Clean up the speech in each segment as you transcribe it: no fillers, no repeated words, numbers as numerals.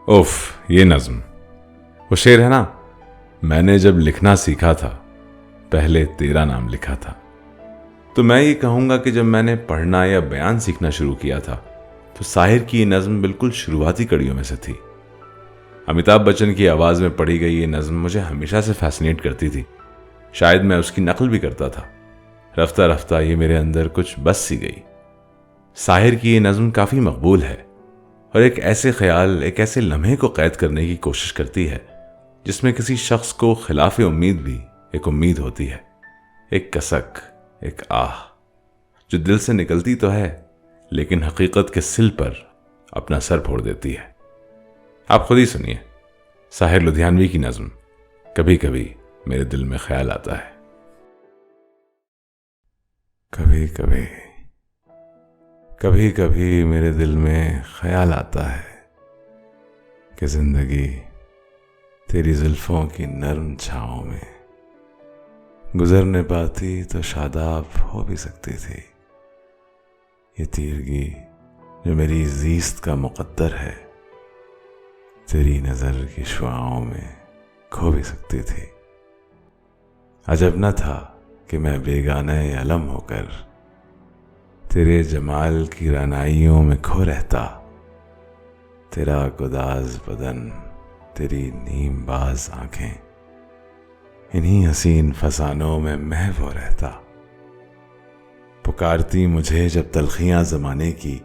उफ, ये नज्म, वो शेर है ना, मैंने जब लिखना सीखा था पहले तेरा नाम लिखा था। तो मैं ये कहूंगा कि जब मैंने पढ़ना या बयान सीखना शुरू किया था तो साहिर की ये नज्म बिल्कुल शुरुआती कड़ियों में से थी। अमिताभ बच्चन की आवाज में पढ़ी गई ये नज्म मुझे हमेशा से फैसिनेट करती थी। शायद मैं उसकी नकल भी करता था। रफ्ता रफ्ता ये मेरे अंदर कुछ बस सी गई। साहिर की ये नज्म काफी मकबूल है और एक ऐसे ख्याल, एक ऐसे लम्हे को कैद करने की कोशिश करती है जिसमें किसी शख्स को खिलाफ उम्मीद भी एक उम्मीद होती है, एक कसक, एक आह जो दिल से निकलती तो है लेकिन हकीकत के सिल पर अपना सर फोड़ देती है। आप खुद ही सुनिए साहिर लुधियानवी की नज्म कभी कभी मेरे दिल में ख्याल आता है। कभी कभी कभी कभी मेरे दिल में ख्याल आता है कि जिंदगी तेरी जुल्फों की नर्म छाओं में गुजरने पाती तो शादाब हो भी सकती थी। ये तीरगी जो मेरी जीस्त का मुकद्दर है तेरी नजर की शुआओं में खो भी सकती थी। अजब न था कि मैं बेगाने अलम होकर तेरे जमाल की रानाइयों में खो रहता। तेरा गुदाज बदन, तेरी नीमबाज आंखें, इन्हीं हसीन फसानों में महव रहता। पुकारती मुझे जब तलखियां जमाने की,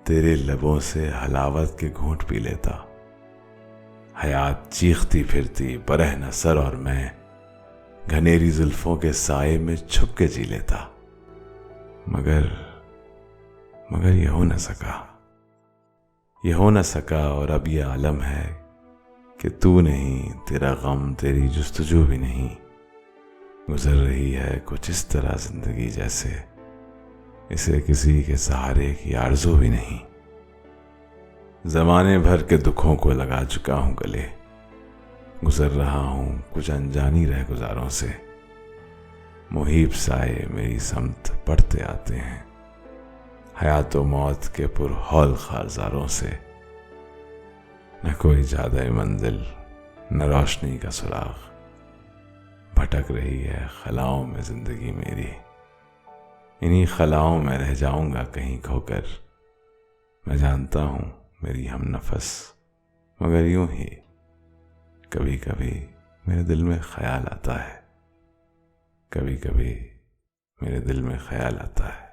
तेरे लबों से हलावत के घूंट पी लेता। हयात चीखती फिरती बरहना सर और मैं घनेरी जुल्फों के साए में छुप के जी लेता। मगर ये हो न सका और अब ये आलम है कि तू नहीं, तेरा गम, तेरी जुस्तजू भी नहीं। गुजर रही है कुछ इस तरह जिंदगी जैसे इसे किसी के सहारे की आरज़ू भी नहीं। जमाने भर के दुखों को लगा चुका हूं गले, गुजर रहा हूं कुछ अनजानी रह गुजारों से। मुहीब साए मेरी समत पढ़ते आते हैं, हयात व मौत के पुरहौल खारजारों से। न कोई ज्यादा मंजिल, न रोशनी का सुराग, भटक रही है खलाओं में जिंदगी मेरी। इन्हीं खलाओं में रह जाऊंगा कहीं खोकर। मैं जानता हूं मेरी हम नफस, मगर यूं ही कभी कभी मेरे दिल में ख्याल आता है। कभी कभी मेरे दिल में ख्याल आता है।